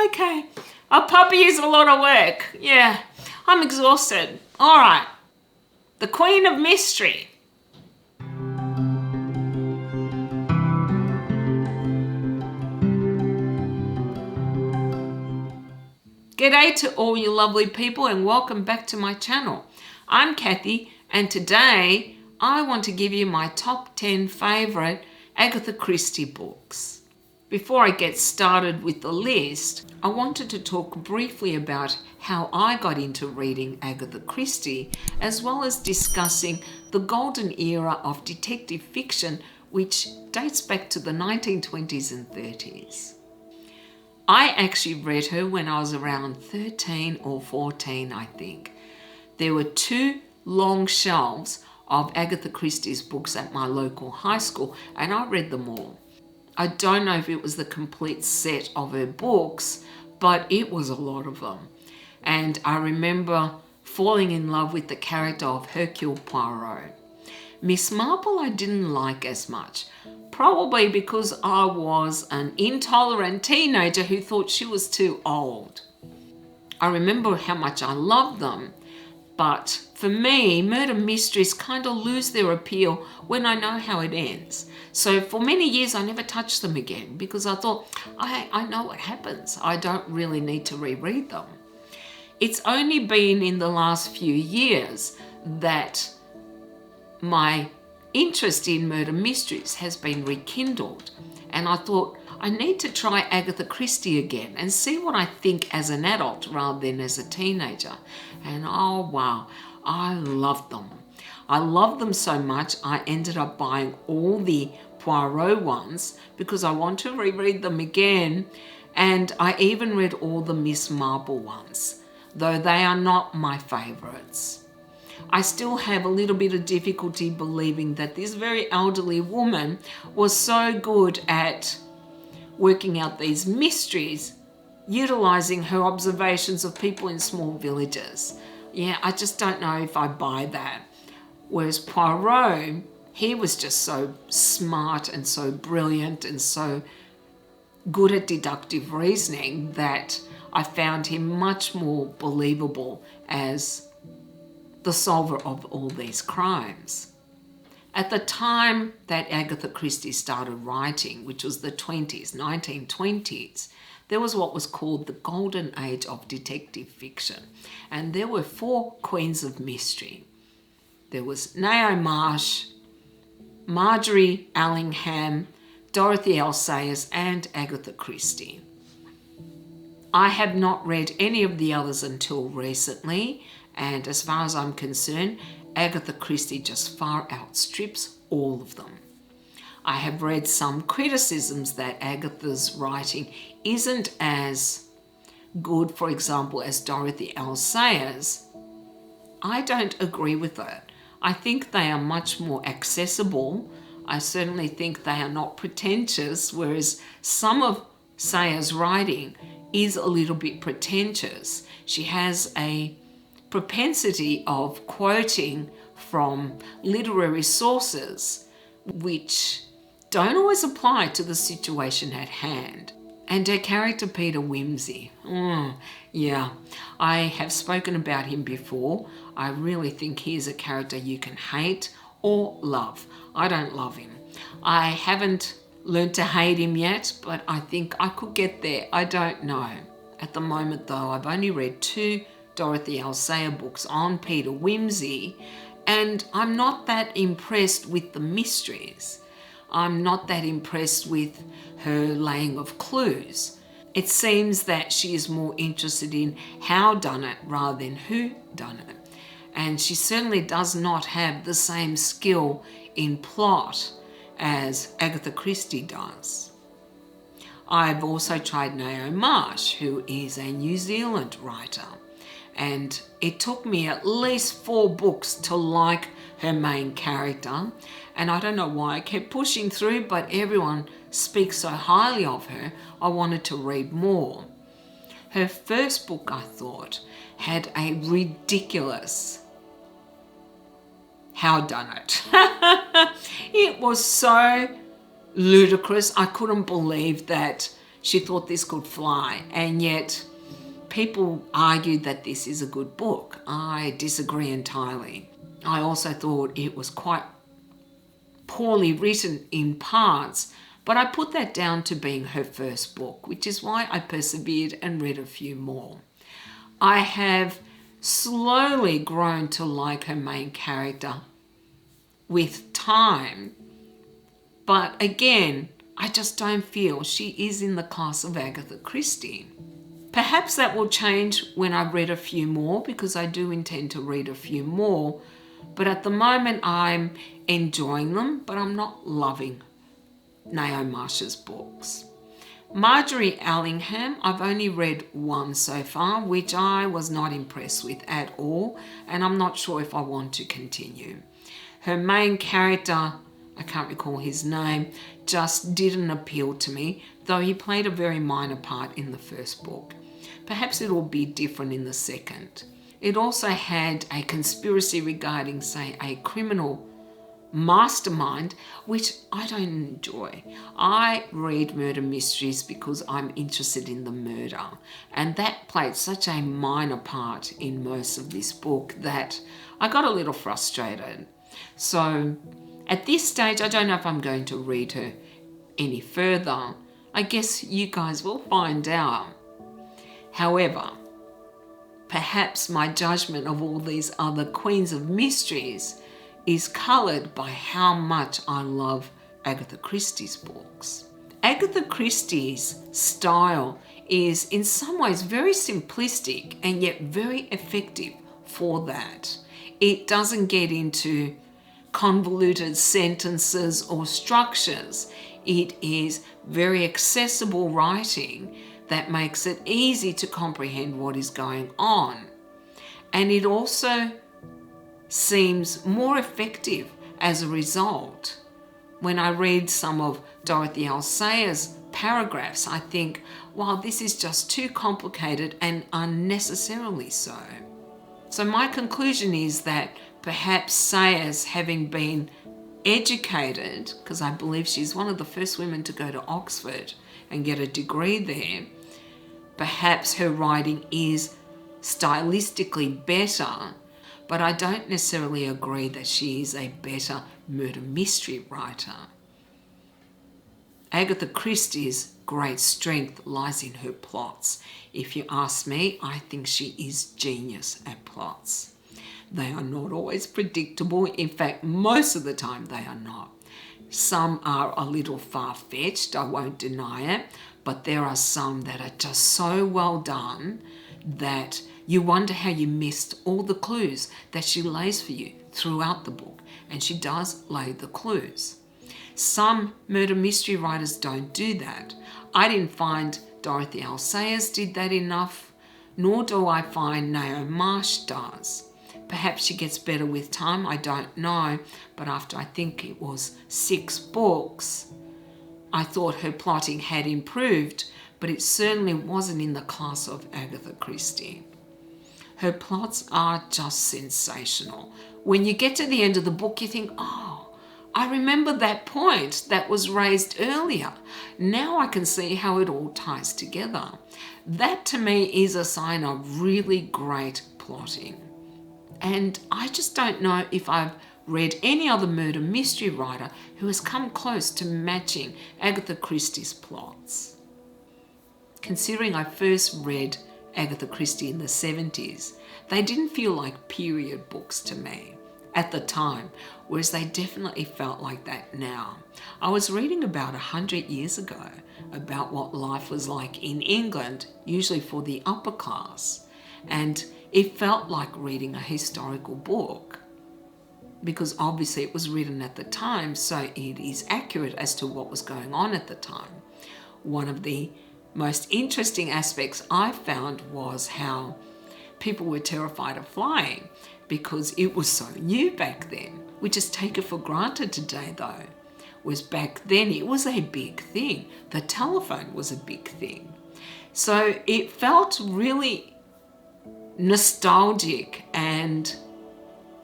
Okay. A puppy is a lot of work. Yeah, I'm exhausted. All right. The Queen of Mystery. G'day to all you lovely people and welcome back to my channel. I'm Kathy and today I want to give you my top 10 favourite Agatha Christie books. Before I get started with the list, I wanted to talk briefly about how I got into reading Agatha Christie, as well as discussing the golden era of detective fiction which dates back to the 1920s and 30s. I actually read her when I was around 13 or 14, I think. There were two long shelves of Agatha Christie's books at my local high school and I read them all. I don't know if it was the complete set of her books, but it was a lot of them. And I remember falling in love with the character of Hercule Poirot. Miss Marple I didn't like as much, probably because I was an intolerant teenager who thought she was too old. I remember how much I loved them, but for me, murder mysteries kind of lose their appeal when I know how it ends. So for many years, I never touched them again because I thought, I know what happens. I don't really need to reread them. It's only been in the last few years that my interest in murder mysteries has been rekindled, and I thought I need to try Agatha Christie again and see what I think as an adult rather than as a teenager. And oh wow, I loved them. I loved them so much I ended up buying all the Poirot ones because I want to reread them again, and I even read all the Miss Marple ones, though they are not my favourites. I still have a little bit of difficulty believing that this very elderly woman was so good at working out these mysteries, utilising her observations of people in small villages. Yeah, I just don't know if I buy that. Whereas Poirot, he was just so smart and so brilliant and so good at deductive reasoning that I found him much more believable as the solver of all these crimes. At the time that Agatha Christie started writing, which was the 1920s, there was what was called the golden age of detective fiction. And there were four queens of mystery. There was Naomi Marsh, Marjorie Allingham, Dorothy L. Sayers, and Agatha Christie. I have not read any of the others until recently, and as far as I'm concerned, Agatha Christie just far outstrips all of them. I have read some criticisms that Agatha's writing isn't as good, for example, as Dorothy L. Sayers. I don't agree with that. I think they are much more accessible. I certainly think they are not pretentious, whereas some of Sayers' writing is a little bit pretentious. She has a propensity of quoting from literary sources which don't always apply to the situation at hand. And her character Peter Wimsey, yeah, I have spoken about him before. I really think he is a character you can hate or love. I don't love him. I haven't learned to hate him yet, but I think I could get there. I don't know. At the moment though, I've only read two Dorothy L. Sayers books on Peter Wimsey, and I'm not that impressed with the mysteries. I'm not that impressed with her laying of clues. It seems that she is more interested in how done it rather than who done it. And she certainly does not have the same skill in plot as Agatha Christie does. I've also tried Naomi Marsh, who is a New Zealand writer. And it took me at least 4 books to like her main character. And I don't know why I kept pushing through, but everyone speaks so highly of her, I wanted to read more. Her first book, I thought, had a ridiculous howdunit. It was so ludicrous. I couldn't believe that she thought this could fly, and yet people argued that this is a good book. I disagree entirely. I also thought it was quite poorly written in parts, but I put that down to being her first book, which is why I persevered and read a few more. I have slowly grown to like her main character with time, but again, I just don't feel she is in the class of Agatha Christie. Perhaps that will change when I've read a few more, because I do intend to read a few more, but at the moment I'm enjoying them, but I'm not loving Naomi Marsh's books. Marjorie Allingham, I've only read one so far, which I was not impressed with at all, and I'm not sure if I want to continue. Her main character, I can't recall his name, just didn't appeal to me, though he played a very minor part in the first book. Perhaps it will be different in the second. It also had a conspiracy regarding, say, a criminal mastermind, which I don't enjoy. I read murder mysteries because I'm interested in the murder, and that played such a minor part in most of this book that I got a little frustrated. So at this stage, I don't know if I'm going to read her any further. I guess you guys will find out. However, perhaps my judgment of all these other queens of mysteries is coloured by how much I love Agatha Christie's books. Agatha Christie's style is in some ways very simplistic and yet very effective for that. It doesn't get into convoluted sentences or structures. It is very accessible writing that makes it easy to comprehend what is going on. And it also seems more effective as a result. When I read some of Dorothy L. Sayers' paragraphs, I think, wow, this is just too complicated and unnecessarily so. So my conclusion is that perhaps Sayers, having been educated, because I believe she's one of the first women to go to Oxford and get a degree there, perhaps her writing is stylistically better, but I don't necessarily agree that she is a better murder mystery writer. Agatha Christie's great strength lies in her plots. If you ask me, I think she is genius at plots. They are not always predictable. In fact, most of the time they are not. Some are a little far-fetched, I won't deny it, but there are some that are just so well done that you wonder how you missed all the clues that she lays for you throughout the book. And she does lay the clues. Some murder mystery writers don't do that. I didn't find Dorothy L. Sayers did that enough, nor do I find Naomi Marsh does. Perhaps she gets better with time, I don't know, but after I think it was 6 books, I thought her plotting had improved, but it certainly wasn't in the class of Agatha Christie. Her plots are just sensational. When you get to the end of the book, you think, oh, I remember that point that was raised earlier. Now I can see how it all ties together. That to me is a sign of really great plotting. And I just don't know if I've read any other murder mystery writer who has come close to matching Agatha Christie's plots. Considering I first read Agatha Christie in the 70s, they didn't feel like period books to me at the time, whereas they definitely felt like that now. I was reading about 100 years ago about what life was like in England, usually for the upper class, and it felt like reading a historical book because obviously it was written at the time, so it is accurate as to what was going on at the time. One of the most interesting aspects I found was how people were terrified of flying because it was so new back then. We just take it for granted today though, whereas back then it was a big thing. The telephone was a big thing. So it felt really nostalgic and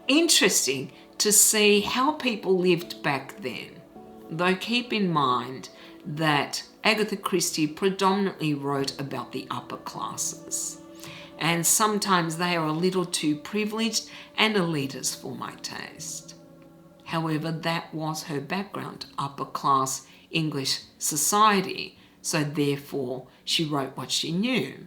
interesting to see how people lived back then. Though keep in mind that Agatha Christie predominantly wrote about the upper classes, and sometimes they are a little too privileged and elitist for my taste. However, that was her background, upper class English society, so therefore she wrote what she knew.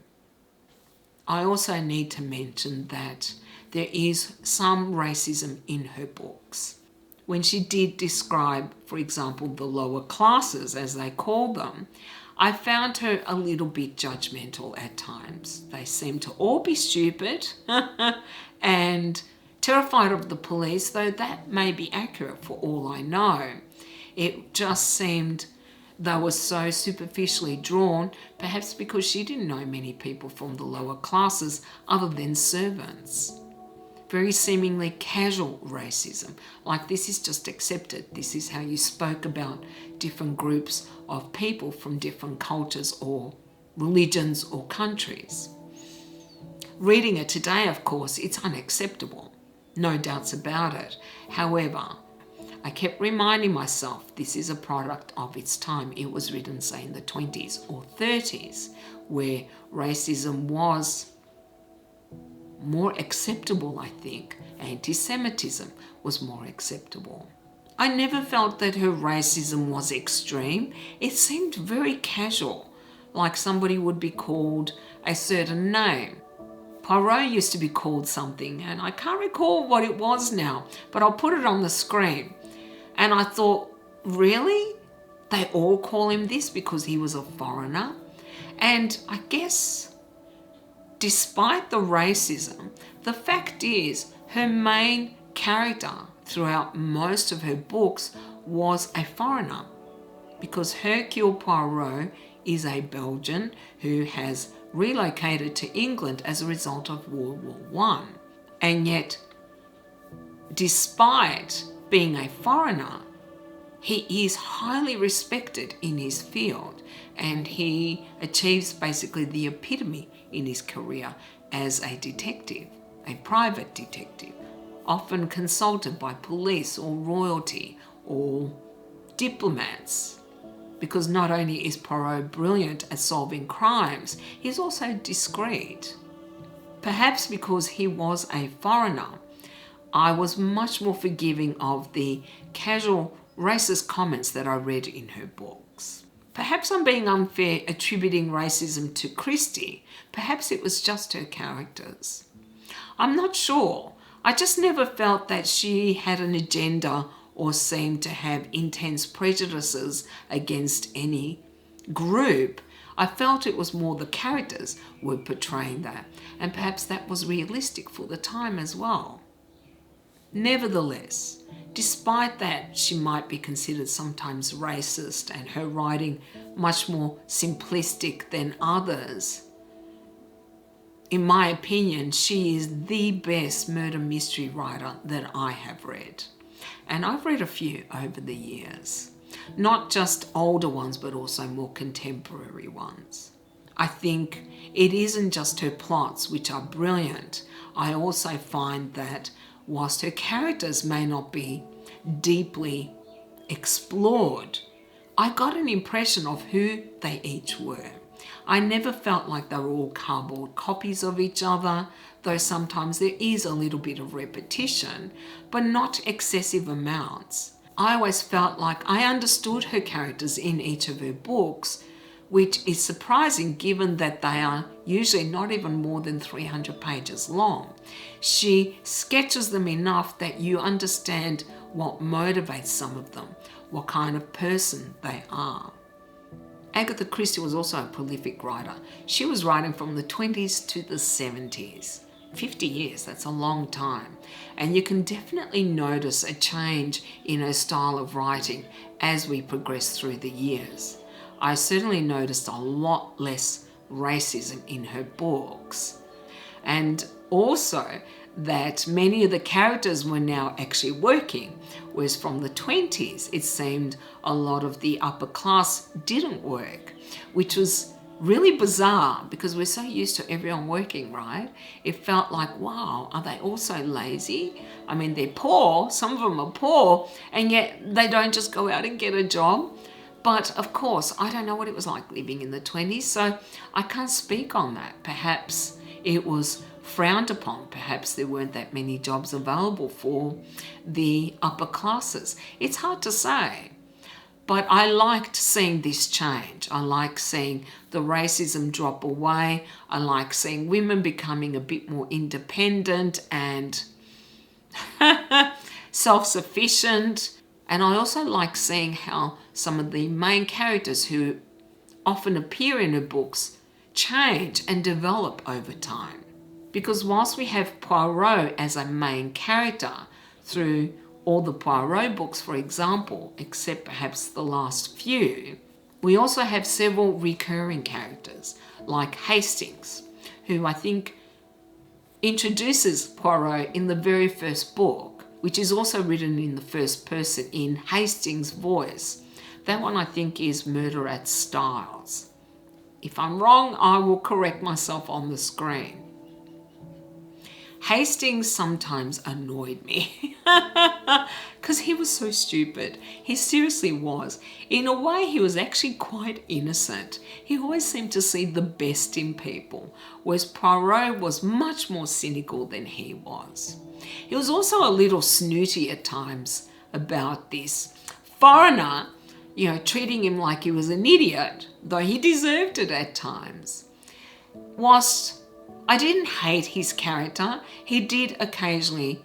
I also need to mention that there is some racism in her books. When she did describe, for example, the lower classes, as they call them, I found her a little bit judgmental at times. They seem to all be stupid and terrified of the police, though that may be accurate for all I know. It just seemed they were so superficially drawn, perhaps because she didn't know many people from the lower classes other than servants. Very seemingly casual racism, like this is just accepted. This is how you spoke about different groups of people from different cultures or religions or countries. Reading it today, of course, it's unacceptable. No doubts about it. However, I kept reminding myself this is a product of its time. It was written, say, in the 20s or 30s, where racism was more acceptable, I think. Anti-Semitism was more acceptable. I never felt that her racism was extreme. It seemed very casual, like somebody would be called a certain name. Poirot used to be called something, and I can't recall what it was now, but I'll put it on the screen. And I thought, really? They all call him this because he was a foreigner? And I guess, despite the racism, the fact is her main character throughout most of her books was a foreigner, because Hercule Poirot is a Belgian who has relocated to England as a result of World War I. And yet, despite being a foreigner, he is highly respected in his field, and he achieves basically the epitome in his career as a detective, a private detective, often consulted by police or royalty or diplomats. Because not only is Poirot brilliant at solving crimes, he's also discreet. Perhaps because he was a foreigner, I was much more forgiving of the casual racist comments that I read in her books. Perhaps I'm being unfair attributing racism to Christie. Perhaps it was just her characters. I'm not sure. I just never felt that she had an agenda or seemed to have intense prejudices against any group. I felt it was more the characters were portraying that, and perhaps that was realistic for the time as well. Nevertheless, despite that she might be considered sometimes racist and her writing much more simplistic than others, in my opinion, she is the best murder mystery writer that I have read. And I've read a few over the years. Not just older ones, but also more contemporary ones. I think it isn't just her plots, which are brilliant. I also find that whilst her characters may not be deeply explored, I got an impression of who they each were. I never felt like they were all cardboard copies of each other, though sometimes there is a little bit of repetition, but not excessive amounts. I always felt like I understood her characters in each of her books, which is surprising given that they are usually not even more than 300 pages long. She sketches them enough that you understand what motivates some of them, what kind of person they are. Agatha Christie was also a prolific writer. She was writing from the 20s to the 70s. 50 years, that's a long time. And you can definitely notice a change in her style of writing as we progress through the years. I certainly noticed a lot less racism in her books. And also that many of the characters were now actually working, whereas from the 20s it seemed a lot of the upper class didn't work, which was really bizarre because we're so used to everyone working, right? It felt like, wow, are they also lazy? I mean, they're poor, some of them are poor, and yet they don't just go out and get a job. But of course, I don't know what it was like living in the 20s, so I can't speak on that. Perhaps it was frowned upon. Perhaps there weren't that many jobs available for the upper classes. It's hard to say. But I liked seeing this change. I like seeing the racism drop away. I like seeing women becoming a bit more independent and self-sufficient. And I also like seeing how some of the main characters who often appear in her books change and develop over time. Because whilst we have Poirot as a main character through all the Poirot books, for example, except perhaps the last few, we also have several recurring characters like Hastings, who I think introduces Poirot in the very first book, which is also written in the first person in Hastings' voice. That one I think is Murder at Styles. If I'm wrong, I will correct myself on the screen. Hastings sometimes annoyed me because he was so stupid. He seriously was. In a way, he was actually quite innocent. He always seemed to see the best in people, whereas Poirot was much more cynical than he was. He was also a little snooty at times about this foreigner, treating him like he was an idiot, though he deserved it at times. Whilst I didn't hate his character, he did occasionally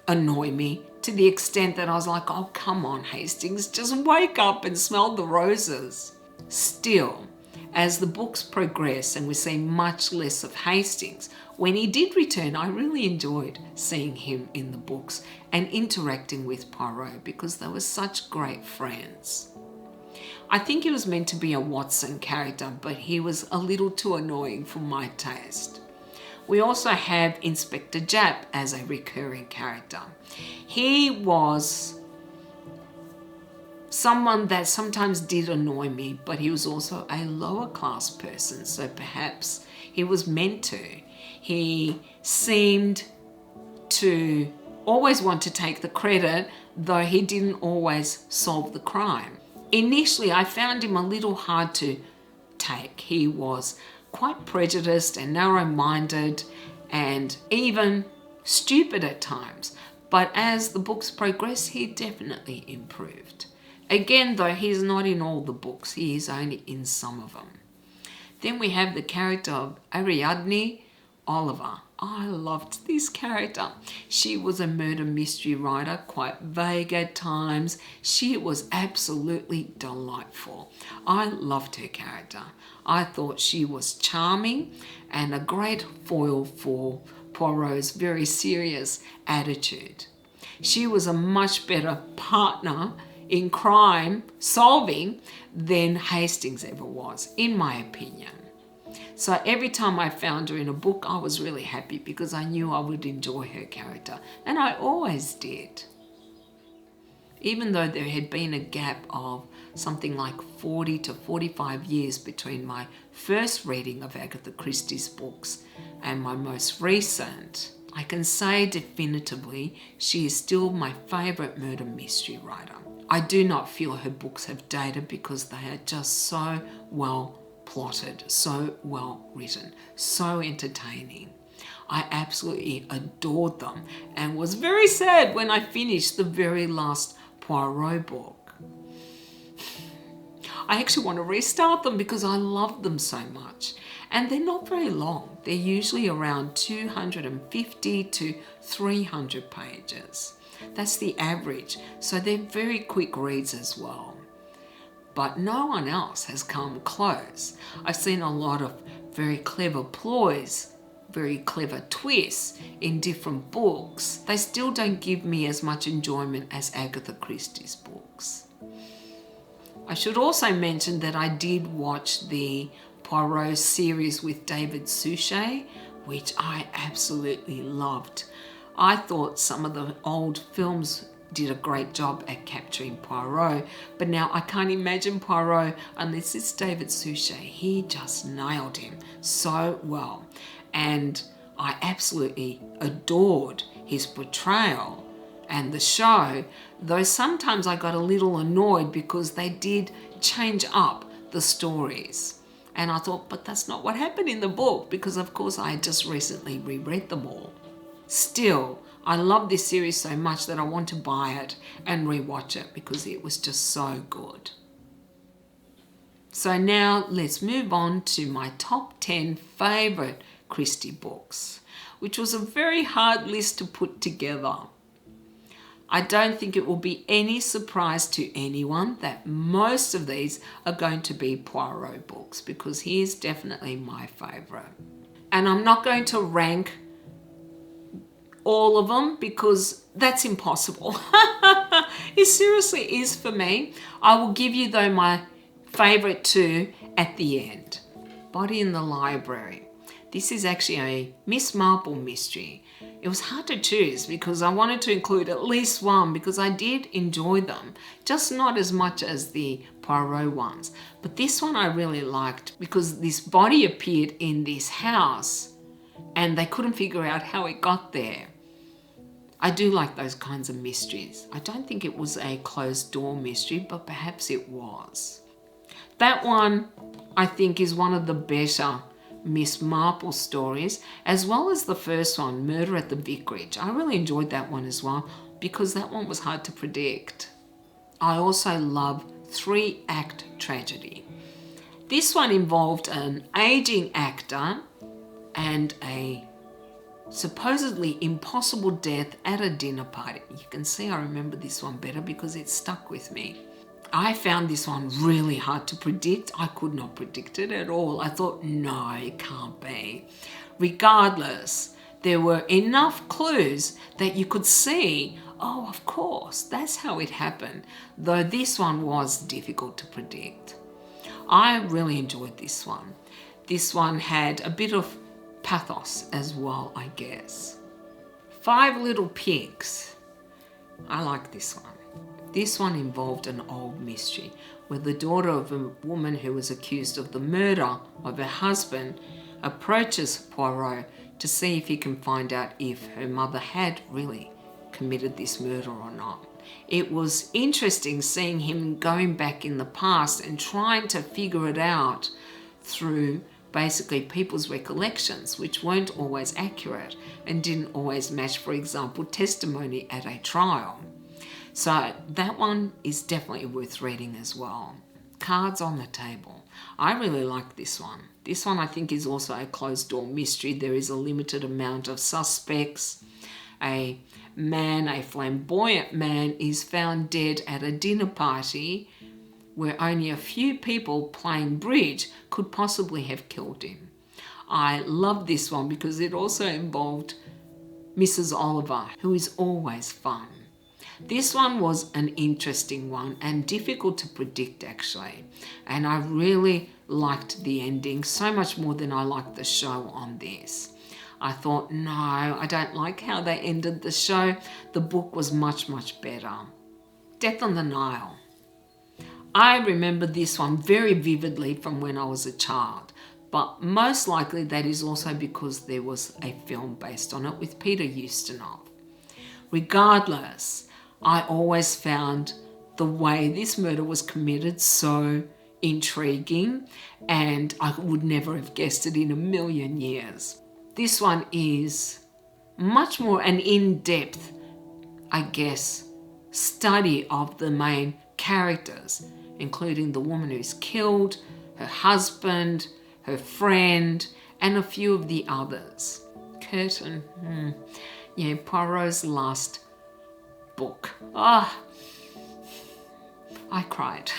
annoy me to the extent that I was like, oh, come on, Hastings, just wake up and smell the roses. Still, as the books progress and we see much less of Hastings, when he did return, I really enjoyed seeing him in the books and interacting with Poirot because they were such great friends. I think he was meant to be a Watson character, but he was a little too annoying for my taste. We also have Inspector Japp as a recurring character. He was someone that sometimes did annoy me, but he was also a lower class person, so perhaps he was meant to. He seemed to always want to take the credit, though he didn't always solve the crime. Initially, I found him a little hard to take. He was quite prejudiced and narrow-minded and even stupid at times. But as the books progress, he definitely improved. Again, though, he's not in all the books. He is only in some of them. Then we have the character of Ariadne Oliver. I loved this character. She was a murder mystery writer, quite vague at times. She was absolutely delightful. I loved her character. I thought she was charming and a great foil for Poirot's very serious attitude. She was a much better partner in crime solving than Hastings ever was, in my opinion. So every time I found her in a book, I was really happy because I knew I would enjoy her character, and I always did. Even though there had been a gap of something like 40 to 45 years between my first reading of Agatha Christie's books and my most recent, I can say definitively she is still my favourite murder mystery writer. I do not feel her books have dated because they are just so well plotted, so well written, so entertaining. I absolutely adored them and was very sad when I finished the very last Poirot book. I actually want to restart them because I love them so much. And they're not very long. They're usually around 250 to 300 pages. That's the average. So they're very quick reads as well. But no one else has come close. I've seen a lot of very clever ploys, very clever twists in different books. They still don't give me as much enjoyment as Agatha Christie's books. I should also mention that I did watch the Poirot series with David Suchet, which I absolutely loved. I thought some of the old films did a great job at capturing Poirot, but now I can't imagine Poirot unless it's David Suchet. He just nailed him so well, and I absolutely adored his portrayal and the show, though sometimes I got a little annoyed because they did change up the stories. And I thought, but that's not what happened in the book, because of course I had just recently reread them all. Still, I love this series so much that I want to buy it and rewatch it because it was just so good. So now let's move on to my top 10 favourite Christie books, which was a very hard list to put together. I don't think it will be any surprise to anyone that most of these are going to be Poirot books, because he is definitely my favourite. And I'm not going to rank all of them because that's impossible. It seriously is for me. I will give you though my favourite two at the end. Body in the Library. This is actually a Miss Marple mystery. It was hard to choose because I wanted to include at least one because I did enjoy them, just not as much as the Poirot ones. But this one I really liked because this body appeared in this house and they couldn't figure out how it got there. I do like those kinds of mysteries. I don't think it was a closed door mystery, but perhaps it was. That one I think is one of the better Miss Marple stories, as well as the first one, Murder at the Vicarage. I really enjoyed that one as well because that one was hard to predict. I also love 3-Act Tragedy. This one involved an aging actor and a supposedly impossible death at a dinner party. You can see I remember this one better because it stuck with me. I found this one really hard to predict. I could not predict it at all. I thought, no, it can't be. Regardless, there were enough clues that you could see, oh, of course, that's how it happened. Though this one was difficult to predict. I really enjoyed this one. This one had a bit of pathos as well, I guess. 5 Little Pigs. I like this one. This one involved an old mystery where the daughter of a woman who was accused of the murder of her husband approaches Poirot to see if he can find out if her mother had really committed this murder or not. It was interesting seeing him going back in the past and trying to figure it out through basically people's recollections, which weren't always accurate and didn't always match, for example, testimony at a trial. So that one is definitely worth reading as well. Cards on the Table. I really like this one. This one I think is also a closed door mystery. There is a limited amount of suspects. A flamboyant man, is found dead at a dinner party where only a few people playing bridge could possibly have killed him. I love this one because it also involved Mrs. Oliver, who is always fun. This one was an interesting one and difficult to predict actually. And I really liked the ending so much more than I liked the show on this. I thought, no, I don't like how they ended the show. The book was much, much better. Death on the Nile. I remember this one very vividly from when I was a child, but most likely that is also because there was a film based on it with Peter Ustinov. Regardless, I always found the way this murder was committed so intriguing, and I would never have guessed it in a million years. This one is much more an in-depth, I guess, study of the main characters, including the woman who's killed, her husband, her friend, and a few of the others. Curtain, Poirot's last book. I cried.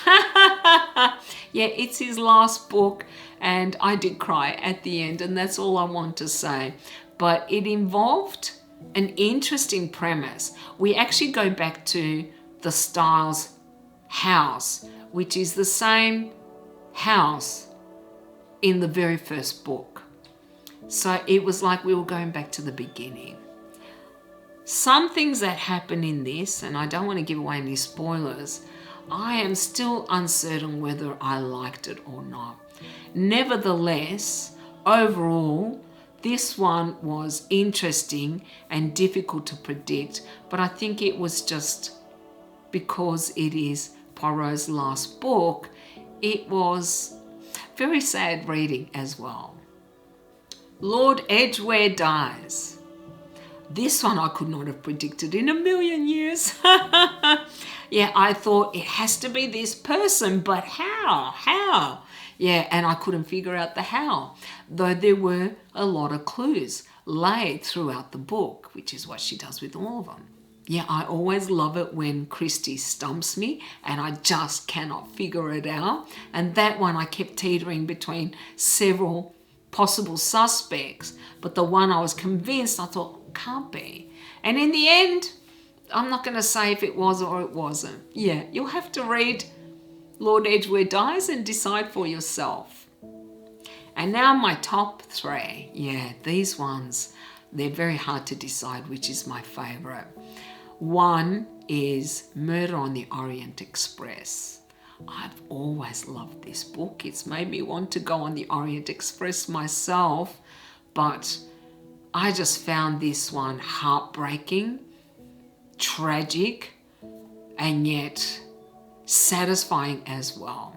Yeah, it's his last book and I did cry at the end, and that's all I want to say. But it involved an interesting premise. We actually go back to the Styles house, which is the same house in the very first book. So it was like we were going back to the beginning. Some things that happen in this, and I don't want to give away any spoilers, I am still uncertain whether I liked it or not. Nevertheless, overall, This one was interesting and difficult to predict, but I think it was just because it is Poirot's last book, it was very sad reading as well. Lord Edgware Dies. This one I could not have predicted in a million years. Yeah, I thought it has to be this person, but how? How? Yeah, and I couldn't figure out the how, though there were a lot of clues laid throughout the book, which is what she does with all of them. Yeah, I always love it when Christie stumps me and I just cannot figure it out. And that one I kept teetering between several possible suspects, but the one I was convinced, I thought, can't be. And in the end, I'm not going to say if it was or it wasn't. Yeah, you'll have to read Lord Edgware Dies and decide for yourself. And now my top 3. Yeah, these ones, they're very hard to decide which is my favourite. One is Murder on the Orient Express. I've always loved this book. It's made me want to go on the Orient Express myself, but I just found this one heartbreaking, tragic, and yet satisfying as well.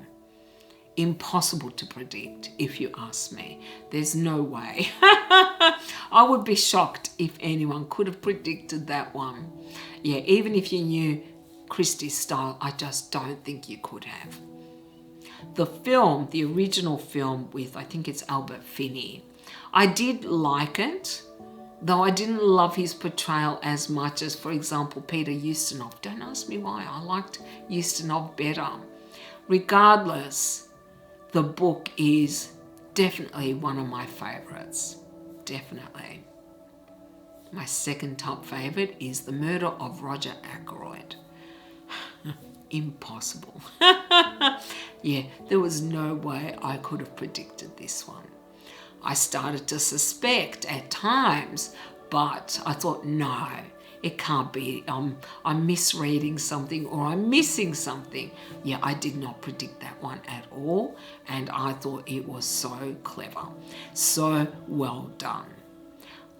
Impossible to predict, if you ask me. There's no way. I would be shocked if anyone could have predicted that one. Yeah, even if you knew Christie's style, I just don't think you could have. The film, the original film with, I think it's Albert Finney, I did like it, though I didn't love his portrayal as much as, for example, Peter Ustinov. Don't ask me why. I liked Ustinov better. Regardless, the book is definitely one of my favorites. Definitely. My second top favorite is The Murder of Roger Ackroyd. Impossible. Yeah, there was no way I could have predicted this one. I started to suspect at times, but I thought, no, it can't be. I'm misreading something or I'm missing something. Yeah, I did not predict that one at all, and I thought it was so clever, so well done.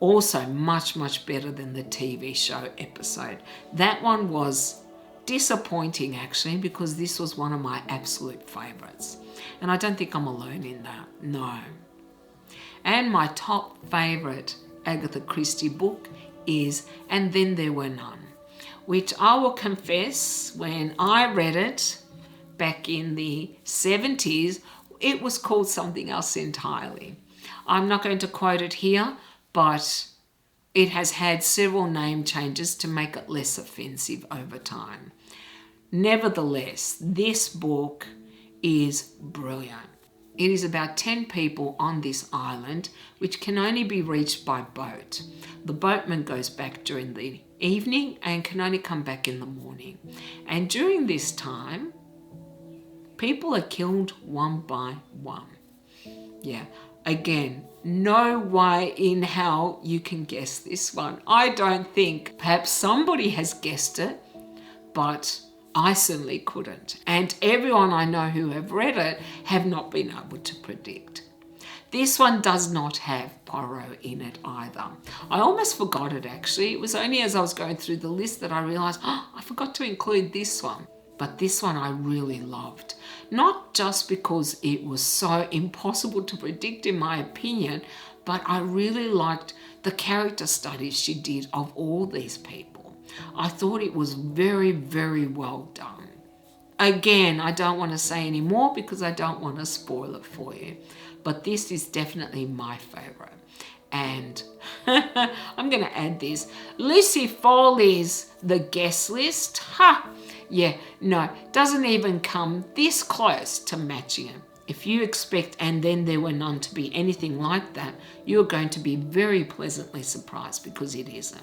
Also, much, much better than the TV show episode. That one was disappointing actually, because this was one of my absolute favorites. And I don't think I'm alone in that, no. And my top favorite Agatha Christie book is And Then There Were None, which I will confess, when I read it back in the 70s, it was called something else entirely. I'm not going to quote it here, but it has had several name changes to make it less offensive over time. Nevertheless, this book is brilliant. It is about 10 people on this island, which can only be reached by boat. The boatman goes back during the evening and can only come back in the morning. And during this time, people are killed one by one. Yeah, again, no way in hell you can guess this one. I don't think. Perhaps somebody has guessed it, but I certainly couldn't. And everyone I know who have read it have not been able to predict. This one does not have Poirot in it either. I almost forgot it actually. It was only as I was going through the list that I realised, I forgot to include this one. But this one I really loved. Not just because it was so impossible to predict in my opinion, but I really liked the character studies she did of all these people. I thought it was very, very well done. Again, I don't want to say any more because I don't want to spoil it for you. But this is definitely my favourite. And I'm going to add this. Lucy Foley's The Guest List. Ha! Yeah, no, doesn't even come this close to matching it. If you expect And Then There Were None to be anything like that, you're going to be very pleasantly surprised, because it isn't.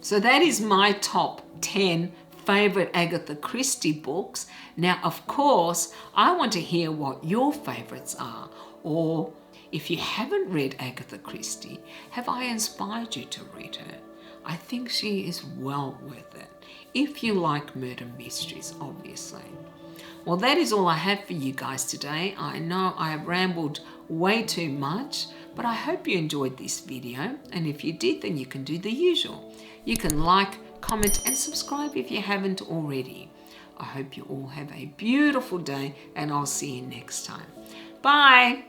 So that is my top 10 favourite Agatha Christie books. Now, of course, I want to hear what your favourites are. Or if you haven't read Agatha Christie, have I inspired you to read her? I think she is well worth it. If you like murder mysteries, obviously. Well, that is all I have for you guys today. I know I have rambled way too much, But I hope you enjoyed this video, and if you did, then you can do the usual. You can like, comment and subscribe if you haven't already. I hope you all have a beautiful day, and I'll see you next time. Bye.